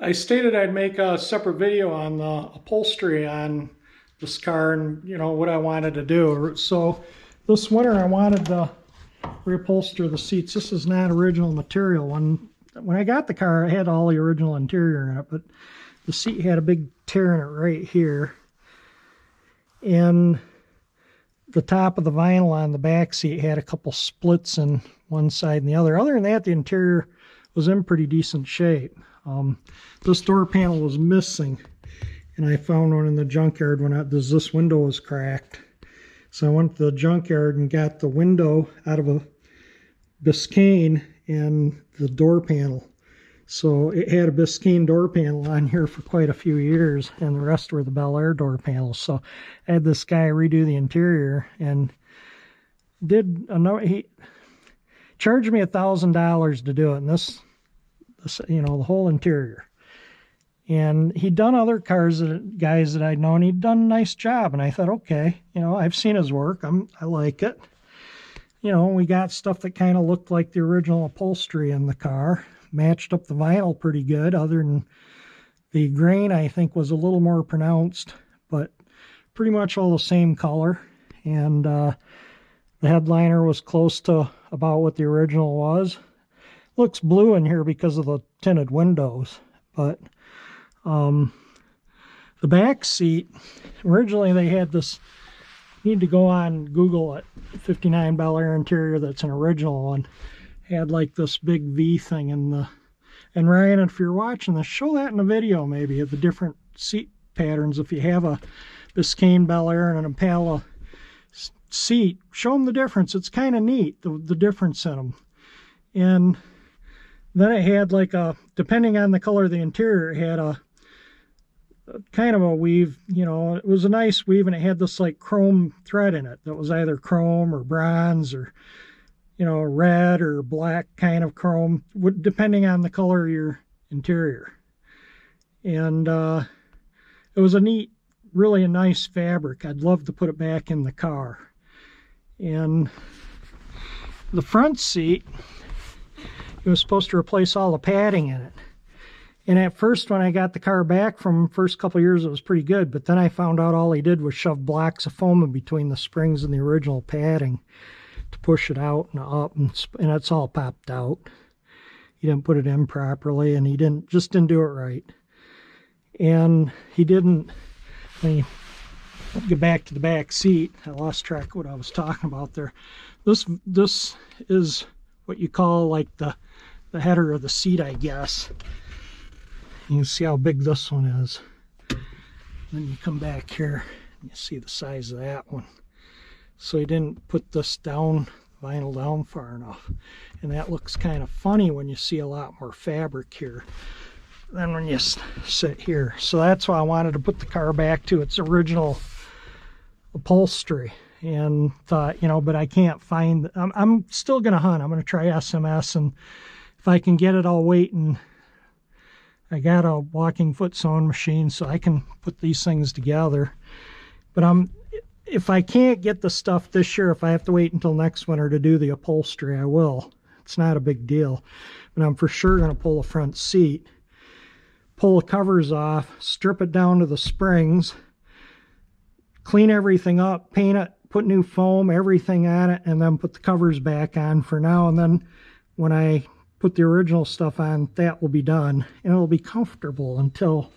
I stated I'd make a separate video on the upholstery on this car and what I wanted to do. So this winter I wanted to reupholster the seats. This is not original material. When I got the car, I had all the original interior in it, but the seat had a big tear in it right here. And the top of the vinyl on the back seat had a couple splits in one side and the other. Other than that, the interior was in pretty decent shape. This door panel was missing, and I found one in the junkyard when this window was cracked. So I went to the junkyard and got the window out of a Biscayne and the door panel. So it had a Biscayne door panel on here for quite a few years, and the rest were the Bel Air door panels. So I had this guy redo the interior, and he charged me $1,000 to do it, and this the whole interior. And he'd done other guys that I'd known. He'd done a nice job, and I thought, okay, I've seen his work. I like it. We got stuff that kind of looked like the original upholstery in the car. Matched up the vinyl pretty good, other than the grain I think was a little more pronounced, but pretty much all the same color. And the headliner was close to about what the original was. Looks blue in here because of the tinted windows, but the back seat, originally they had this, you need to go on Google it, 59 Bel Air interior, that's an original one, had like this big V thing in the, and Ryan, if you're watching this, show that in the video maybe, of the different seat patterns. If you have a Biscayne Bel Air and an Impala seat, show them the difference. It's kind of neat, the difference in them. And then it had like depending on the color of the interior, it had a kind of a weave, it was a nice weave, and it had this like chrome thread in it that was either chrome or bronze or, red or black kind of chrome, depending on the color of your interior. And it was really a nice fabric. I'd love to put it back in the car. And the front seat, it was supposed to replace all the padding in it. And at first, when I got the car back from the first couple of years, it was pretty good. But then I found out all he did was shove blocks of foam in between the springs and the original padding to push it out and up, and it's all popped out. He didn't put it in properly, and he just didn't do it right. And he didn't, let me get back to the back seat. I lost track of what I was talking about there. This is what you call like the header of the seat, I guess. You can see how big this one is. Then you come back here and you see the size of that one. So he didn't put this vinyl down far enough. And that looks kind of funny when you see a lot more fabric here than when you sit here. So that's why I wanted to put the car back to its original upholstery. And thought, but I can't find, I'm still going to hunt. I'm going to try SMS, and if I can get it, I'll wait. And I got a walking foot sewing machine, so I can put these things together. But if I can't get the stuff this year, if I have to wait until next winter to do the upholstery, I will. It's not a big deal. But I'm for sure going to pull the front seat, pull the covers off, strip it down to the springs, clean everything up, paint it, put new foam, everything on it, and then put the covers back on for now. And then when I put the original stuff on, that will be done, and it'll be comfortable until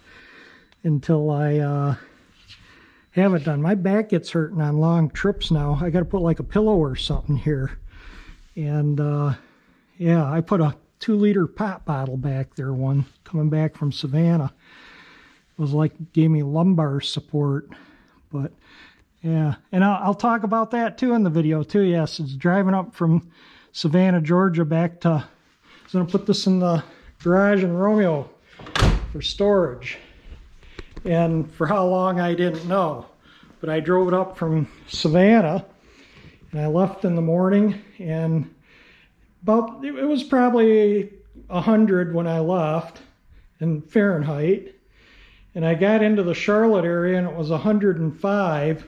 I have it done. My back gets hurting on long trips now. I got to put like a pillow or something here. And yeah, I put a 2-liter pop bottle back there, one coming back from Savannah. It was like, gave me lumbar support. But yeah, and I'll talk about that too in the video too. Yes, it's driving up from Savannah, Georgia back to, I was going to put this in the garage in Romeo for storage. And for how long, I didn't know. But I drove it up from Savannah, and I left in the morning, and it was probably 100 when I left in Fahrenheit. And I got into the Charlotte area, and it was 105.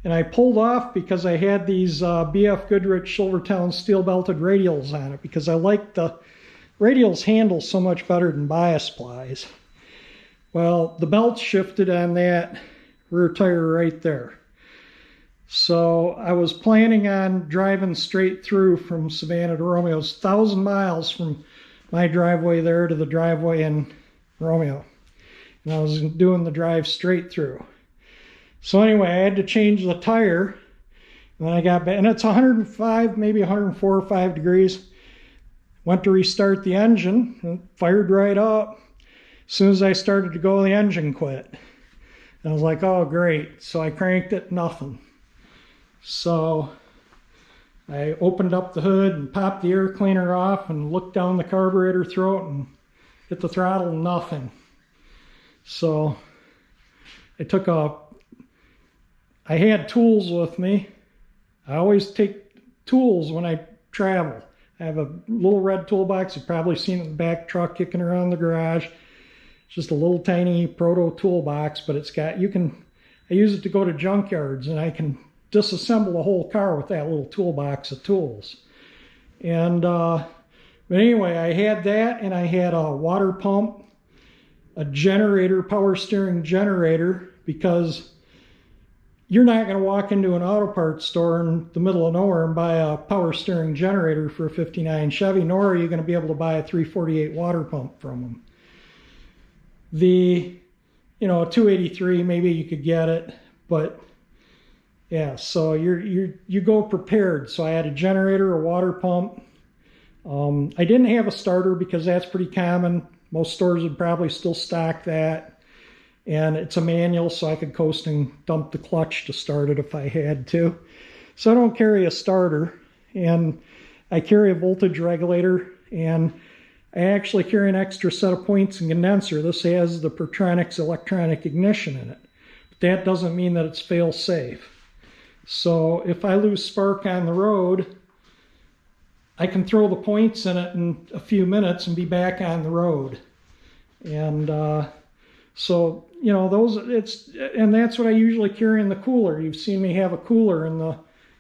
And I pulled off because I had these BF Goodrich Silvertown steel belted radials on it, because I liked the radials handle so much better than bias plies. Well, the belt shifted on that rear tire right there. So I was planning on driving straight through from Savannah to Romeo. It's 1,000 miles from my driveway there to the driveway in Romeo. And I was doing the drive straight through. So anyway, I had to change the tire. And then I got back, and it's 105, maybe 104 or 5 degrees. Went to restart the engine, and it fired right up. As soon as I started to go, the engine quit. And I was like, oh, great. So I cranked it, nothing. So I opened up the hood and popped the air cleaner off and looked down the carburetor throat and hit the throttle, nothing. So I had tools with me. I always take tools when I travel. I have a little red toolbox. You've probably seen it in the back truck kicking around the garage. It's just a little tiny proto toolbox, but it's got, I use it to go to junkyards, and I can disassemble the whole car with that little toolbox of tools. And, but anyway, I had that, and I had a water pump, a generator, power steering generator, because you're not going to walk into an auto parts store in the middle of nowhere and buy a power steering generator for a 59 Chevy, nor are you going to be able to buy a 348 water pump from them. A 283, maybe you could get it, but yeah, so you go prepared. So I had a generator, a water pump. I didn't have a starter because that's pretty common. Most stores would probably still stock that. And it's a manual, so I could coast and dump the clutch to start it if I had to. So I don't carry a starter, and I carry a voltage regulator, and I actually carry an extra set of points and condenser. This has the Pertronix electronic ignition in it. But that doesn't mean that it's fail-safe. So if I lose spark on the road, I can throw the points in it in a few minutes and be back on the road. And so, and that's what I usually carry in the cooler. You've seen me have a cooler in the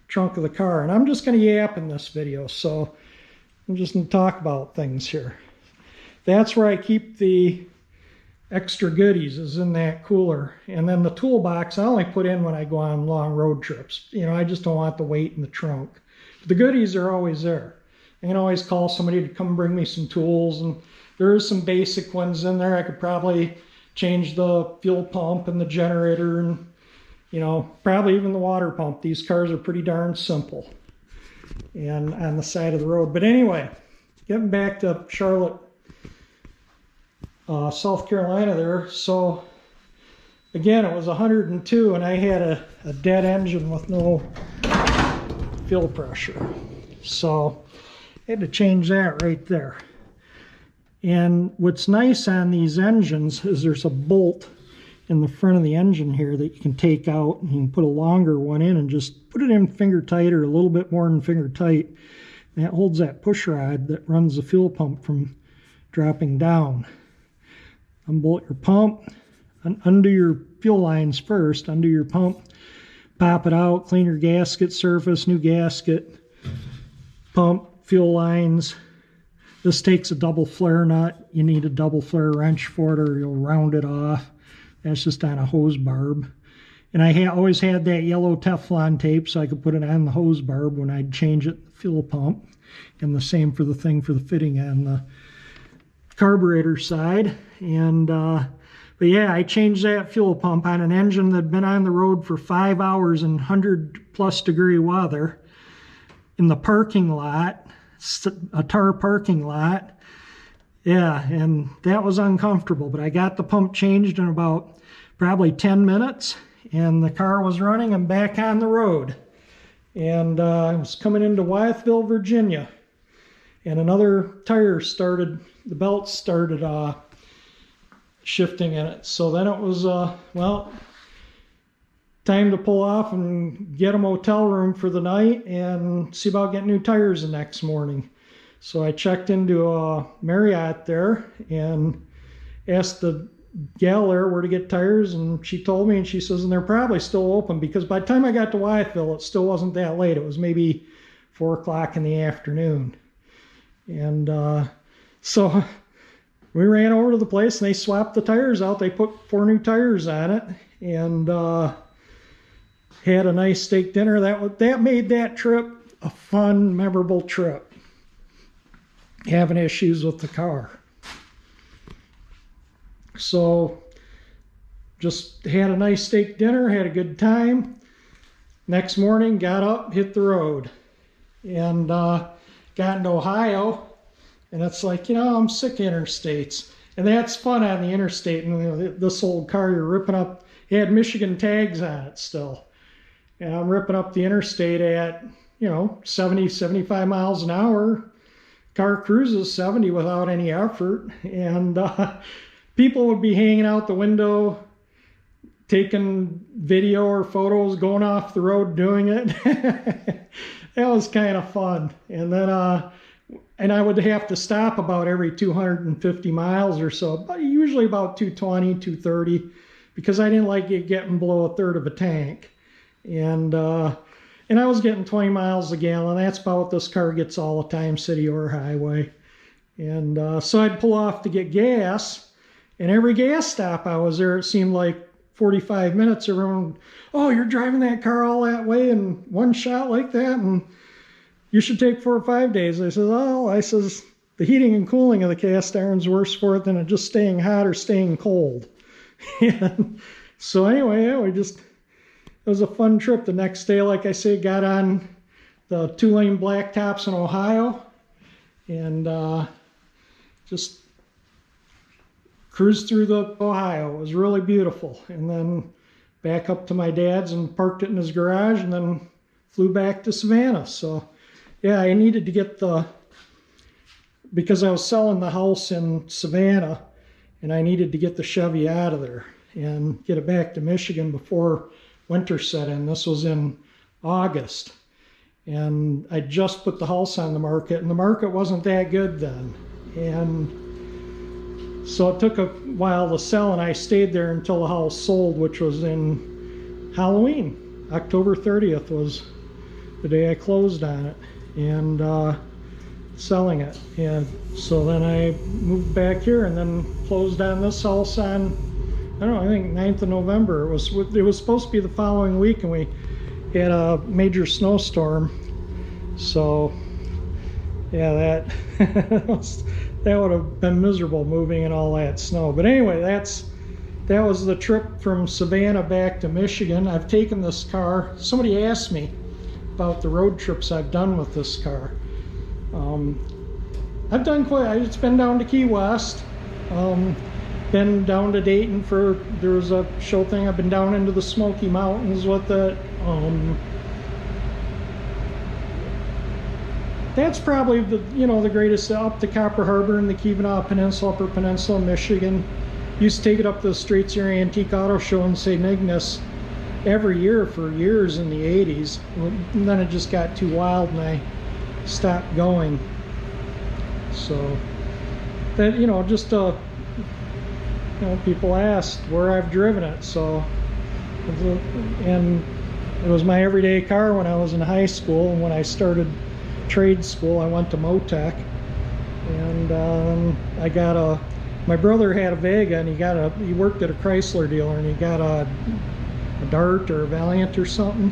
trunk of the car. And I'm just going to yap in this video, so I'm just going to talk about things here. That's where I keep the extra goodies, is in that cooler. And then the toolbox I only put in when I go on long road trips. I just don't want the weight in the trunk. But the goodies are always there. I can always call somebody to come bring me some tools, and there are some basic ones in there. I could probably change the fuel pump and the generator, and probably even the water pump. These cars are pretty darn simple and on the side of the road. But anyway, getting back to Charlotte, South Carolina there. So again, it was 102, and I had a dead engine with no fuel pressure. So I had to change that right there. And what's nice on these engines is there's a bolt in the front of the engine here that you can take out, and you can put a longer one in and just put it in finger tight, or a little bit more than finger tight. And that holds that push rod that runs the fuel pump from dropping down. Unbolt your pump, undo your fuel lines first, undo your pump, pop it out, clean your gasket surface, new gasket, pump, fuel lines. This takes a double flare nut. You need a double flare wrench for it, or you'll round it off. That's just on a hose barb. And I always had that yellow Teflon tape, so I could put it on the hose barb when I'd change it, the fuel pump. And the same for the thing for the fitting on the carburetor side. And but yeah, I changed that fuel pump on an engine that had been on the road for 5 hours in 100+ degree weather in the parking lot. A tar parking lot. Yeah, and that was uncomfortable, but I got the pump changed in about probably 10 minutes, and the car was running and back on the road. And I was coming into Wyethville, Virginia, and another tire started, the belt started shifting in it. So then it was, time to pull off and get a motel room for the night and see about getting new tires the next morning. So I checked into a Marriott there and asked the gal there where to get tires, and she told me, and she says, and they're probably still open, because by the time I got to Wyethville, it still wasn't that late. It was maybe 4 o'clock in the afternoon. And So we ran over to the place and they swapped the tires out. They put 4 new tires on it and had a nice steak dinner. That made that trip a fun, memorable trip. Having issues with the car. So just had a nice steak dinner, had a good time. Next morning, got up, hit the road, and got into Ohio. And it's like, I'm sick of interstates. And that's fun on the interstate. And this old car you're ripping up, it had Michigan tags on it still. And I'm ripping up the interstate at, 70, 75 miles an hour. Car cruises 70 without any effort. And people would be hanging out the window, taking video or photos, going off the road doing it. That was kind of fun. And then, and I would have to stop about every 250 miles or so, but usually about 220, 230, because I didn't like it getting below a third of a tank. And I was getting 20 miles a gallon. That's about what this car gets all the time, city or highway. And so I'd pull off to get gas, and every gas stop I was there, it seemed like 45 minutes. Everyone, oh, you're driving that car all that way in one shot like that, and you should take 4 or 5 days. I says, the heating and cooling of the cast iron's worse for it than it just staying hot or staying cold. And so anyway, it was a fun trip. The next day, like I say, got on the 2-lane blacktops in Ohio and just cruised through the Ohio. It was really beautiful. And then back up to my dad's and parked it in his garage and then flew back to Savannah. So yeah, I needed to get because I was selling the house in Savannah and I needed to get the Chevy out of there and get it back to Michigan before winter set in. This was in August. And I just put the house on the market, and the market wasn't that good then. And so it took a while to sell, and I stayed there until the house sold, which was in Halloween. October 30th was the day I closed on it and selling it. And so then I moved back here and then closed on this house on, I don't know, I think 9th of November. It was supposed to be the following week, and we had a major snowstorm. So yeah, that would have been miserable moving in all that snow. But anyway, that was the trip from Savannah back to Michigan. I've taken this car. Somebody asked me about the road trips I've done with this car. I've done it's been down to Key West, been down to Dayton there was a show thing. I've been down into the Smoky Mountains with it. That's probably the greatest, up to Copper Harbor and the Keweenaw Peninsula, Upper Peninsula, Michigan. Used to take it up to the Straits Area Antique Auto Show in St. Ignace every year for years in the 80s. And then it just got too wild and I stopped going. So that, people asked where I've driven it. So, and it was my everyday car when I was in high school. And when I started trade school, I went to Motec, and my brother had a Vega, and he worked at a Chrysler dealer, and he got a Dart or a Valiant or something,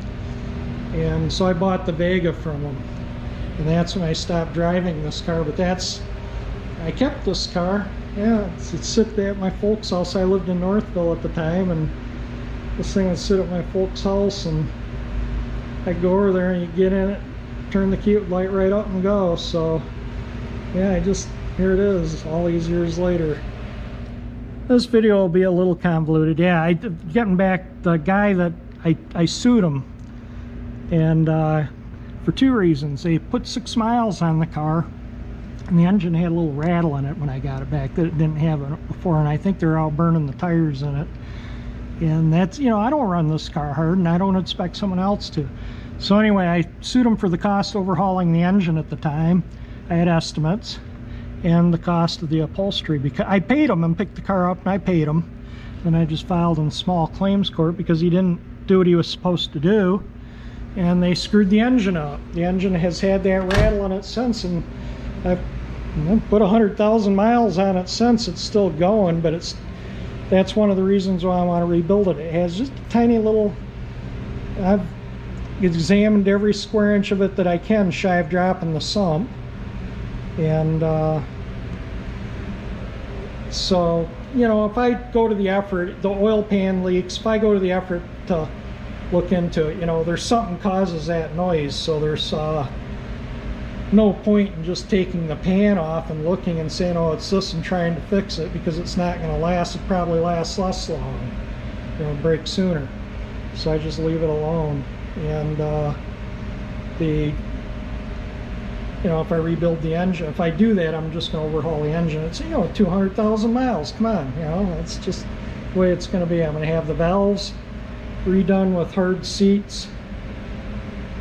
and so I bought the Vega from him, and that's when I stopped driving this car. But I kept this car. Yeah, it's sit at my folks' house. I lived in Northville at the time, and this thing would sit at my folks' house, and I'd go over there and you get in it, turn the key, light right up and go. So yeah, here it is all these years later. This video will be a little convoluted. Yeah, getting back, the guy that I sued him, and for 2 reasons. They put 6 miles on the car, and the engine had a little rattle in it when I got it back that it didn't have it before, and I think they're all burning the tires in it. And that's, I don't run this car hard, and I don't expect someone else to. So anyway, I sued him for the cost of overhauling the engine at the time. I had estimates, and the cost of the upholstery, because I paid him and picked the car up and I paid him. Then I just filed in small claims court because he didn't do what he was supposed to do, and they screwed the engine up. The engine has had that rattle in it since, and I've I've put 100,000 miles on it since. It's still going, but that's one of the reasons why I want to rebuild it. It has just a tiny little, I've examined every square inch of it that I can shy of dropping the sump. And so, you know, if I go to the effort, the oil pan leaks, if I go to the effort to look into it, you know, there's something causes that noise. So there's no point in just taking the pan off and looking and saying, oh, it's this, and trying to fix it, because it's not going to last. It probably lasts less long. It'll break sooner. So I just leave it alone. And you know, if I rebuild the engine, if I do that, I'm just going to overhaul the engine. It's, you know, 200,000 miles. Come on, you know, that's just the way it's going to be. I'm going to have the valves redone with hard seats.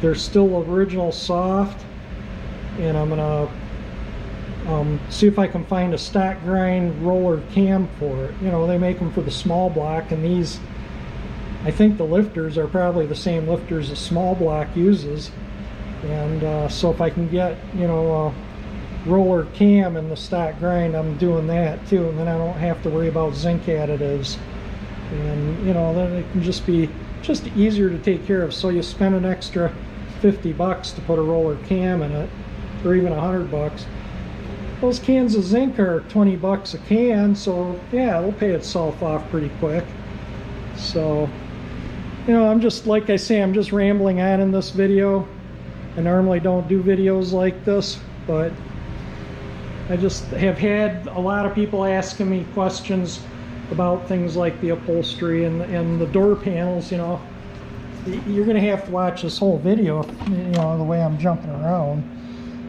They're still original soft. And I'm going to see if I can find a stock grind roller cam for it. You know, they make them for the small block, and these, I think the lifters are probably the same lifters a small block uses. And so if I can get, you know, a roller cam in the stock grind, I'm doing that too, and then I don't have to worry about zinc additives. And, you know, then it can just be easier to take care of. So you spend an extra 50 bucks to put a roller cam in it, or even 100 bucks. Those cans of zinc are 20 bucks a can, so yeah, it'll pay itself off pretty quick. So, you know, I'm just, like I say, I'm just rambling on in this video. I normally don't do videos like this, but I just have had a lot of people asking me questions about things like the upholstery and the door panels. You know, you're going to have to watch this whole video, you know, the way I'm jumping around.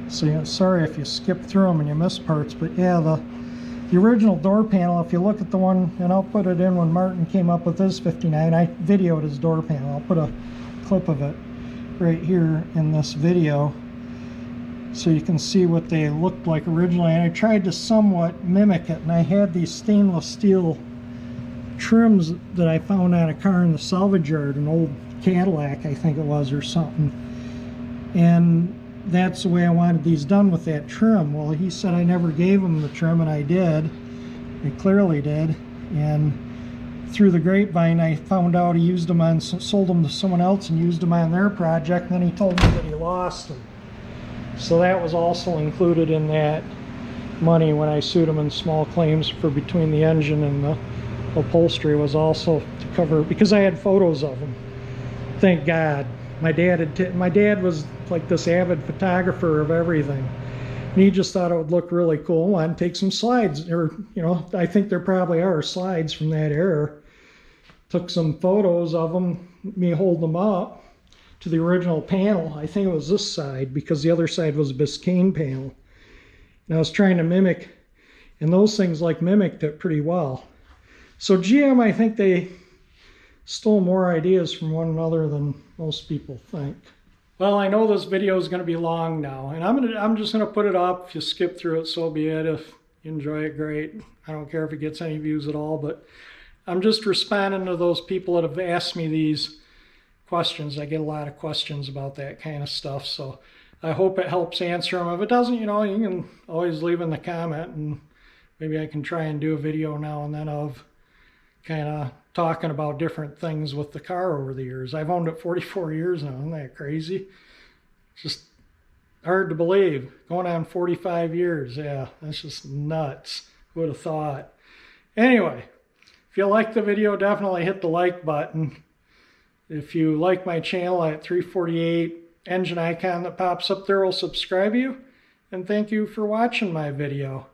So, you know, sorry if you skip through them and you miss parts, but yeah, the original door panel, if you look at the one, and I'll put it in when Martin came up with his 59, I videoed his door panel. I'll put a clip of it right here in this video so you can see what they looked like originally. And I tried to somewhat mimic it, and I had these stainless steel trims that I found on a car in the salvage yard, an old Cadillac I think it was, or something, and that's the way I wanted these done, with that trim. Well, he said I never gave him the trim, and I did. I clearly did. And through the grapevine, I found out he used them on, sold them to someone else and used them on their project, and then he told me that he lost them. So that was also included in that money when I sued him in small claims for between the engine and the upholstery, was also to cover, because I had photos of them. Thank God. My dad was like this avid photographer of everything, and he just thought it would look really cool and take some slides, or, you know, I think there probably are slides from that era. Took some photos of them, me holding them up to the original panel. I think it was this side, because the other side was a Biscayne panel. And I was trying to mimic, and those things like mimicked it pretty well. So GM, I think they stole more ideas from one another than most people think. Well, I know this video is going to be long now, and I'm just going to put it up. If you skip through it, so be it. If you enjoy it, great. I don't care if it gets any views at all, but I'm just responding to those people that have asked me these questions. I get a lot of questions about that kind of stuff, so I hope it helps answer them. If it doesn't, you know, you can always leave in the comment, and maybe I can try and do a video now and then of kind of talking about different things with the car over the years. I've owned it 44 years now. Isn't that crazy? Just hard to believe. Going on 45 years. Yeah, that's just nuts. Who would have thought? Anyway, if you like the video, definitely hit the like button. If you like my channel, at 348 engine icon that pops up there will subscribe you. And thank you for watching my video.